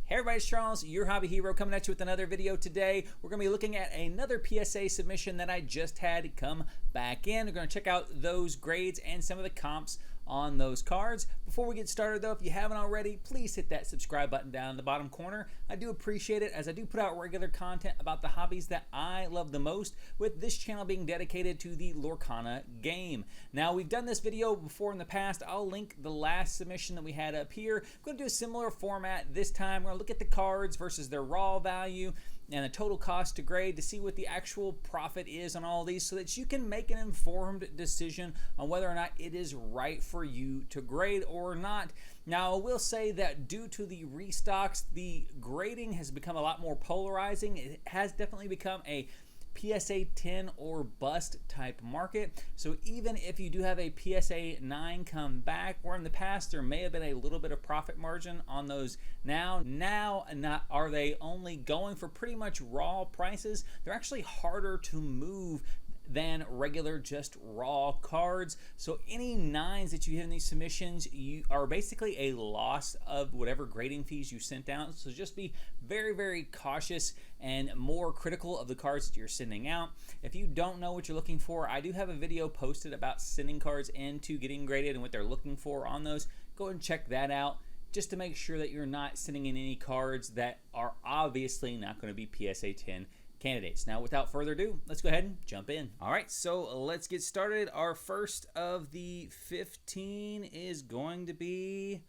Hey everybody, it's Charles, your hobby hero, coming at you with another video today. We're going to be looking at another PSA submission that I just had come back in. We're going to check out those grades and some of the comps on those cards. Before we get started though, if you haven't already, please hit that subscribe button down in the bottom corner. I do appreciate it, as I do put out regular content about the hobbies that I love the most, with this channel being dedicated to the Lorcana game. Now, we've done this video before in the past. I'll link the last submission that we had up here. I'm going to do a similar format this time. We're going to look at the cards versus their raw value and the total cost to grade to see what the actual profit is on all these, so that you can make an informed decision on whether or not it is right for you to grade or not. Now, I will say that due to the restocks, the grading has become a lot more polarizing. It has definitely become a PSA 10 or bust type market. So even if you do have a PSA 9 come back, where in the past there may have been a little bit of profit margin on those, now not are they only going for pretty much raw prices. They're actually harder to move than regular just raw cards. So any 9s that you have in these submissions, you are basically a loss of whatever grading fees you sent out. So just be very, very cautious and more critical of the cards that you're sending out. If you don't know what you're looking for, I do have a video posted about sending cards into getting graded and what they're looking for on those. Go ahead and check that out, just to make sure that you're not sending in any cards that are obviously not going to be PSA 10 candidates. Now, without further ado, let's go ahead and jump in. All right, so let's get started. Our first of the 15 is going to be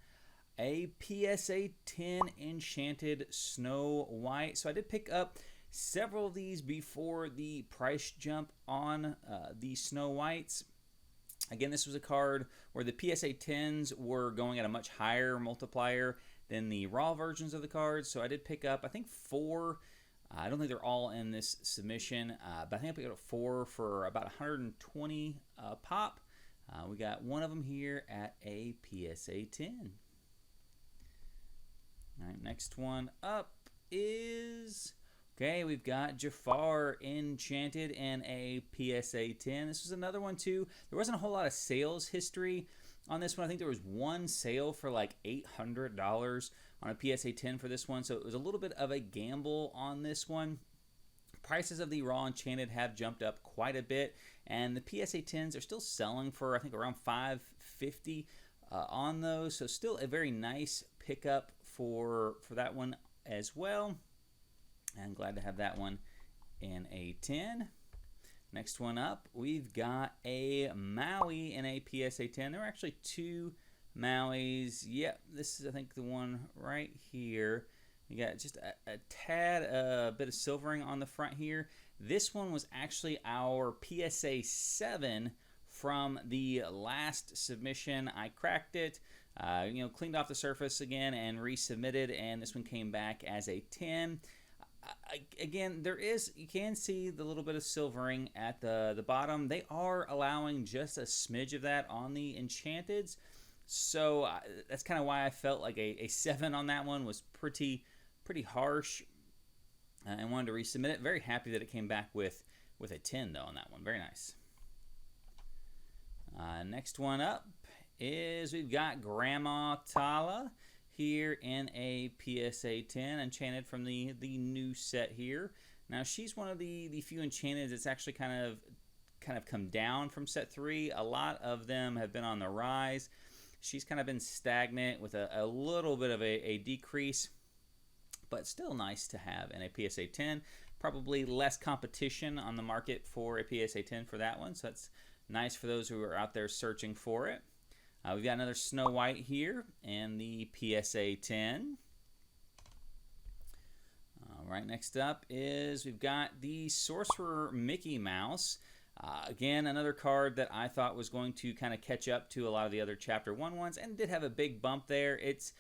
a PSA 10 Enchanted Snow White. So I did pick up several of these before the price jump on the Snow Whites. Again, this was a card where the PSA 10s were going at a much higher multiplier than the raw versions of the cards. So I did pick up, I think, 4. I don't think they're all in this submission, but I think I picked up 4 for about 120 pop. We got one of them here at a PSA 10. All right, next one up is, okay, we've got Jafar Enchanted and a PSA 10. This was another one too. There wasn't a whole lot of sales history on this one. I think there was one sale for like $800 on a PSA 10 for this one, so it was a little bit of a gamble on this one. Prices of the raw Enchanted have jumped up quite a bit, and the PSA 10s are still selling for, I think, around $550 on those, so still a very nice pickup for that one as well. I'm glad to have that one in a 10. Next one up, we've got a Maui in a PSA 10. There were actually 2 Mauis. Yep, this is, I think, the one right here. You got just a tad bit of silvering on the front here. This one was actually our PSA 7 from the last submission. I cracked it, cleaned off the surface again and resubmitted, and this one came back as a 10. Again, you can see the little bit of silvering at the bottom. They are allowing just a smidge of that on the Enchanteds. So that's kind of why I felt like a 7 on that one was pretty harsh, and wanted to resubmit it. Very happy that it came back with a 10 though on that one. Very nice. Next one up is, we've got Grandma Tala here in a PSA 10, Enchanted from the new set here. Now, she's one of the few Enchanted that's actually kind of come down from set 3. A lot of them have been on the rise. She's kind of been stagnant with a little bit of a decrease, but still nice to have in a PSA 10. Probably less competition on the market for a PSA 10 for that one, so that's nice for those who are out there searching for it. We've got another Snow White here and the PSA 10. All right, next up is, we've got the Sorcerer Mickey Mouse. Again, another card that I thought was going to kind of catch up to a lot of the other Chapter 1 ones, and did have a big bump there. It's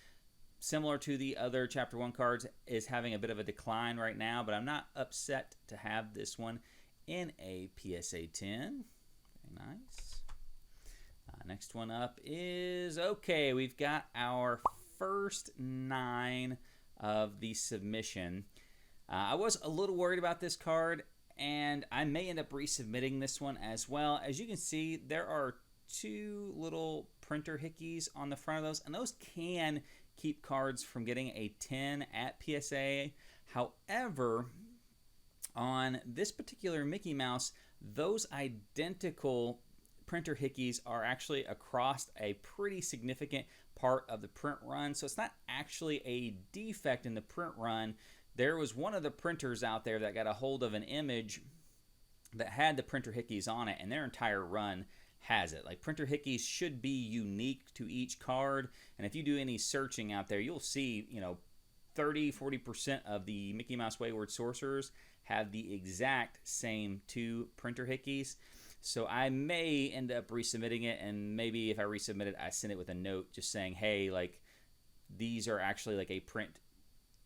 similar to the other Chapter 1 cards, is having a bit of a decline right now, but I'm not upset to have this one in a PSA 10. Very nice. Next one up is, okay, we've got our first 9 of the submission. I was a little worried about this card, and I may end up resubmitting this one as well. As you can see, there are 2 little printer hickeys on the front of those, and those can keep cards from getting a 10 at PSA. However, on this particular Mickey Mouse, those identical printer hickeys are actually across a pretty significant part of the print run. So it's not actually a defect in the print run. There was one of the printers out there that got a hold of an image that had the printer hickeys on it, and their entire run has it. Like, printer hickeys should be unique to each card, and if you do any searching out there, you'll see, 30-40% of the Mickey Mouse Wayward Sorcerers have the exact same 2 printer hickeys. So I may end up resubmitting it, and maybe if I resubmit it, I send it with a note just saying, hey, like, these are actually like a print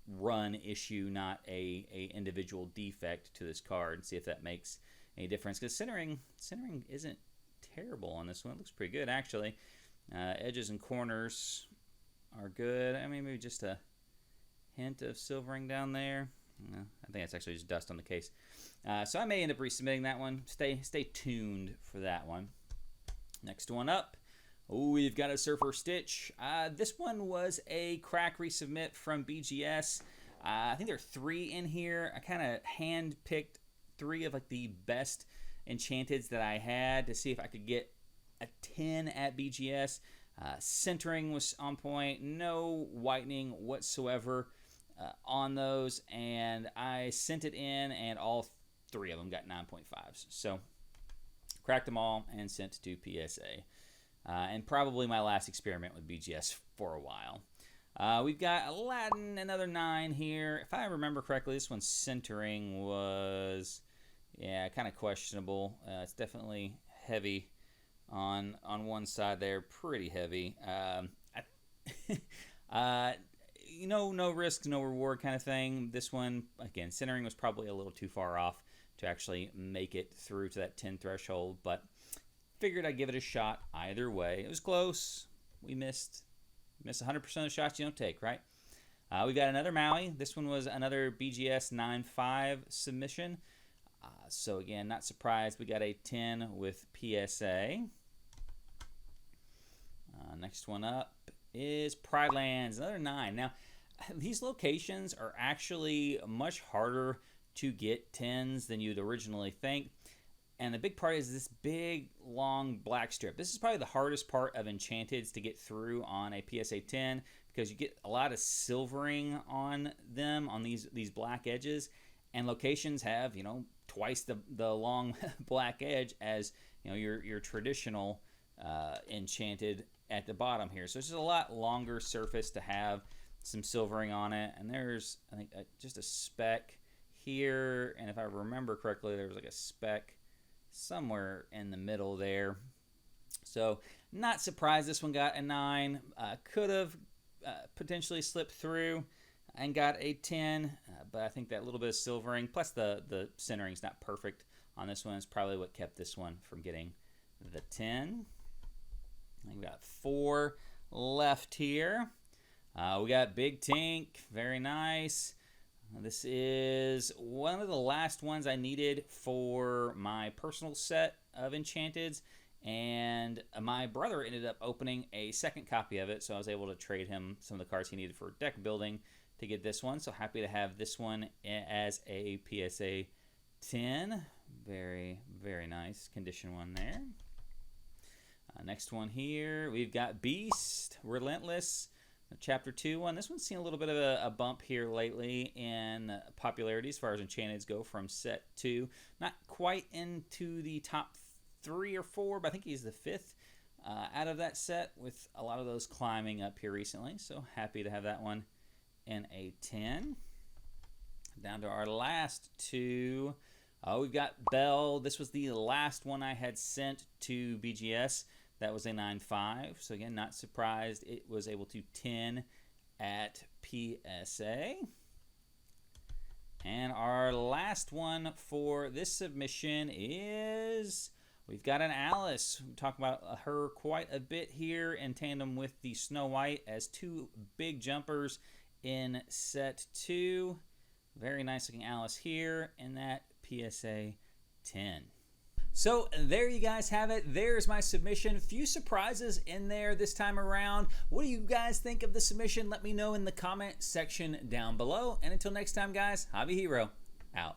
run issue, not a individual defect to this card. See if that makes any difference, because centering isn't terrible on this one. It looks pretty good, actually. Edges and corners are good. I mean, maybe just a hint of silvering down there. No, I think it's actually just dust on the case. So I may end up resubmitting that one. Stay tuned for that one. Next one up. Oh, we've got a Surfer Stitch. This one was a crack resubmit from BGS. I think there are 3 in here. I kind of hand-picked 3 of like the best enchanteds that I had to see if I could get a 10 at BGS. Centering was on point. No whitening whatsoever on those. And I sent it in, and all 3 of them got 9.5s. So cracked them all and sent to PSA. And probably my last experiment with BGS for a while. We've got Aladdin, another 9 here. If I remember correctly, this one's centering was, kind of questionable. It's definitely heavy on one side there, pretty heavy. No risk, no reward kind of thing. This one, again, centering was probably a little too far off to actually make it through to that 10 threshold, but figured I'd give it a shot either way. It was close. We missed 100% of the shots you don't take, right? We got another Maui. This one was another BGS 9.5 submission. So again, not surprised we got a 10 with PSA. Next one up is Pride Lands, another 9. Now, these locations are actually much harder to get 10s than you'd originally think. And the big part is this big, long black strip. This is probably the hardest part of Enchanteds to get through on a PSA 10 because you get a lot of silvering on them, on these black edges. And locations have, twice the long black edge as, your traditional Enchanted at the bottom here. So it's just a lot longer surface to have some silvering on it. And there's, I think, just a speck here. And if I remember correctly, there was like a speck somewhere in the middle there. So not surprised this one got a 9. Could have potentially slipped through and got a 10, but I think that little bit of silvering plus the centering's not perfect on this one is probably what kept this one from getting the 10. I think we got 4 left here. We got Big Tink, very nice. This is one of the last ones I needed for my personal set of Enchanteds, and my brother ended up opening a second copy of it, so I was able to trade him some of the cards he needed for deck building to get this one. So happy to have this one as a PSA 10. Very, very nice condition one there. Next one here, we've got Beast, Relentless. Chapter 2 one. This one's seen a little bit of a bump here lately in popularity as far as Enchanteds go from set 2. Not quite into the top 3 or 4, but I think he's the 5th out of that set, with a lot of those climbing up here recently. So happy to have that one in a 10. Down to our last 2. We've got Belle. This was the last one I had sent to BGS. That was a 9.5. So again, not surprised it was able to 10 at PSA. And our last one for this submission is, we've got an Alice. We talk about her quite a bit here in tandem with the Snow White as 2 big jumpers in set 2. Very nice looking Alice here in that PSA 10. So there you guys have it. There's my submission. Few surprises in there this time around. What do you guys think of the submission? Let me know in the comment section down below. And until next time, guys, Hobby Hero out.